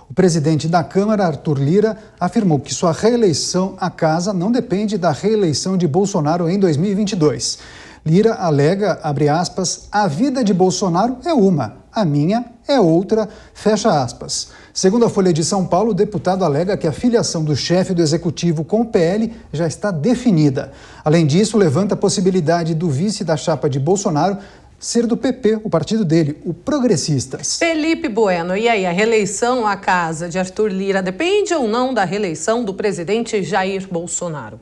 O presidente da Câmara, Arthur Lira, afirmou que sua reeleição à casa não depende da reeleição de Bolsonaro em 2022. Lira alega, abre aspas, a vida de Bolsonaro é uma, a minha é outra, fecha aspas. Segundo a Folha de São Paulo, o deputado alega que a filiação do chefe do executivo com o PL já está definida. Além disso, levanta a possibilidade do vice da chapa de Bolsonaro ser do PP, o partido dele, o Progressistas. Felipe Bueno, e aí, a reeleição à casa de Arthur Lira depende ou não da reeleição do presidente Jair Bolsonaro?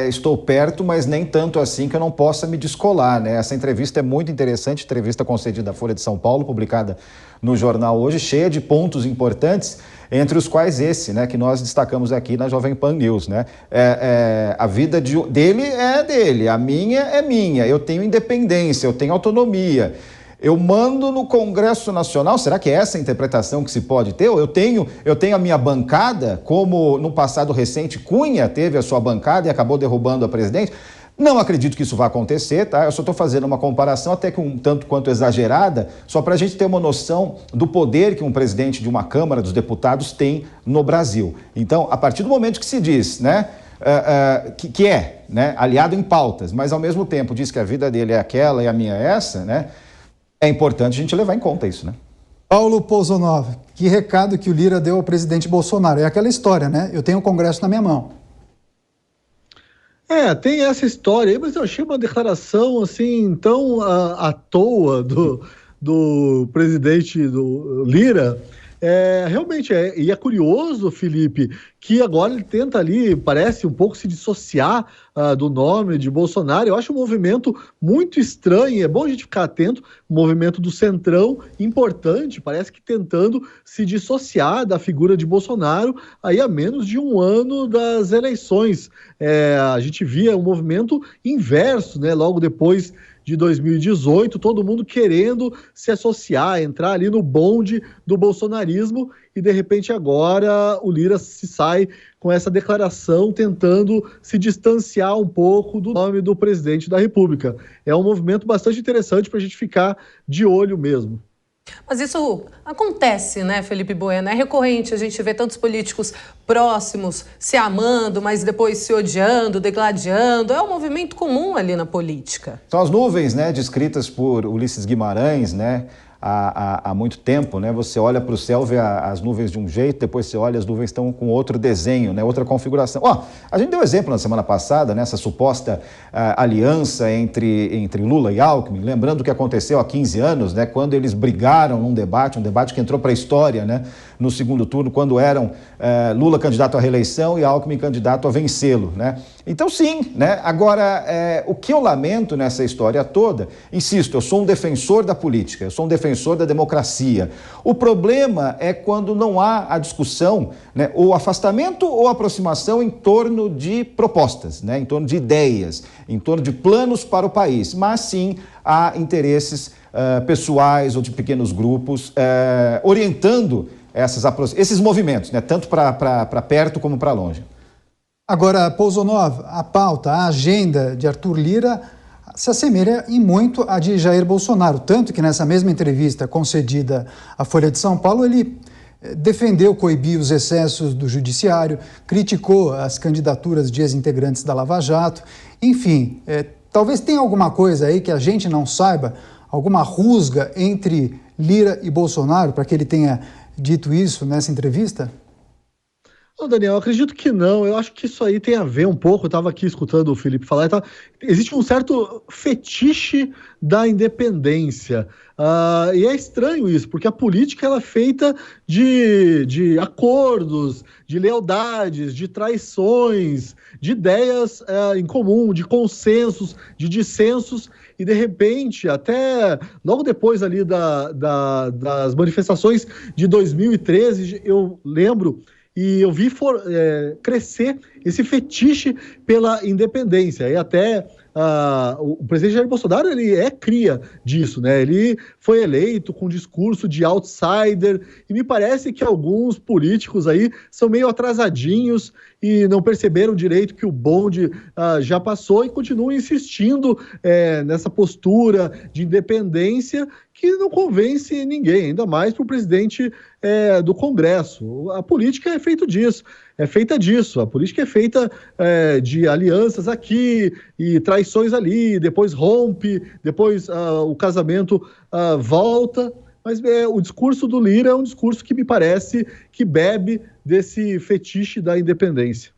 Estou perto, mas nem tanto assim que eu não possa me descolar, né? Essa entrevista é muito interessante, entrevista concedida à Folha de São Paulo, publicada no jornal hoje, cheia de pontos importantes, entre os quais esse, né, que nós destacamos aqui na Jovem Pan News, né? A vida dele é dele, a minha é minha, eu tenho independência, eu tenho autonomia, eu mando no Congresso Nacional. Será que é essa a interpretação que se pode ter? Eu tenho a minha bancada, como no passado recente Cunha teve a sua bancada e acabou derrubando a presidente? Não acredito que isso vá acontecer, tá? Eu só estou fazendo uma comparação até que um tanto quanto exagerada, só para a gente ter uma noção do poder que um presidente de uma Câmara dos Deputados tem no Brasil. Então, a partir do momento que se diz, né, que é, né, aliado em pautas, mas ao mesmo tempo diz que a vida dele é aquela e a minha é essa, né, é importante a gente levar em conta isso, né? Paulo Pozonov, que recado que o Lira deu ao presidente Bolsonaro? É aquela história, né? Eu tenho o Congresso na minha mão. Tem essa história aí, mas eu achei uma declaração assim tão à toa do presidente do Lira. Realmente e é curioso, Felipe, que agora ele tenta ali, parece um pouco se dissociar do nome de Bolsonaro. Eu acho um movimento muito estranho, é bom a gente ficar atento, um movimento do Centrão importante, parece que tentando se dissociar da figura de Bolsonaro aí a menos de um ano das eleições. A gente via um movimento inverso, né, logo depois de 2018, todo mundo querendo se associar, entrar ali no bonde do bolsonarismo, e de repente agora o Lira se sai com essa declaração tentando se distanciar um pouco do nome do presidente da República. É um movimento bastante interessante para a gente ficar de olho mesmo. Mas isso acontece, né, Felipe Bueno? É recorrente, a gente vê tantos políticos próximos se amando, mas depois se odiando, degladiando. É um movimento comum ali na política. São as nuvens, né, descritas por Ulisses Guimarães, né, há muito tempo, né? Você olha para o céu, vê as nuvens de um jeito, depois você olha, as nuvens estão com outro desenho, né? Outra configuração. A gente deu exemplo na semana passada, nessa suposta aliança entre Lula e Alckmin, lembrando o que aconteceu há 15 anos, né? Quando eles brigaram num debate, um debate que entrou para a história, né? No segundo turno, quando eram Lula candidato à reeleição e Alckmin candidato a vencê-lo, né? Então, sim, né? Agora, o que eu lamento nessa história toda, insisto, eu sou um defensor da política, eu sou um defensor da democracia. O problema é quando não há a discussão, né, ou afastamento ou aproximação em torno de propostas, né, em torno de ideias, em torno de planos para o país, mas sim há interesses pessoais ou de pequenos grupos orientando esses movimentos, né, tanto para perto como para longe. Agora, Pozonov, a pauta, a agenda de Arthur Lira se assemelha em muito à de Jair Bolsonaro, tanto que nessa mesma entrevista concedida à Folha de São Paulo, ele defendeu coibir os excessos do judiciário, criticou as candidaturas de ex-integrantes da Lava Jato, enfim, talvez tenha alguma coisa aí que a gente não saiba, alguma rusga entre Lira e Bolsonaro para que ele tenha dito isso nessa entrevista? Não, Daniel, eu acredito que não. Eu acho que isso aí tem a ver um pouco. Eu estava aqui escutando o Felipe falar. Existe um certo fetiche da independência. E é estranho isso, porque a política ela é feita de acordos, de lealdades, de traições, de ideias em comum, de consensos, de dissensos. E, de repente, até logo depois ali das manifestações de 2013, eu lembro... E eu vi crescer esse fetiche pela independência. E até o presidente Jair Bolsonaro, ele é cria disso, né? Ele foi eleito com um discurso de outsider e me parece que alguns políticos aí são meio atrasadinhos e não perceberam direito que o bonde já passou e continuam insistindo nessa postura de independência que não convence ninguém, ainda mais para o presidente do Congresso. A política é feita disso. A política é feita de alianças aqui e traições ali, depois rompe, depois o casamento volta. Mas o discurso do Lira é um discurso que me parece que bebe desse fetiche da independência.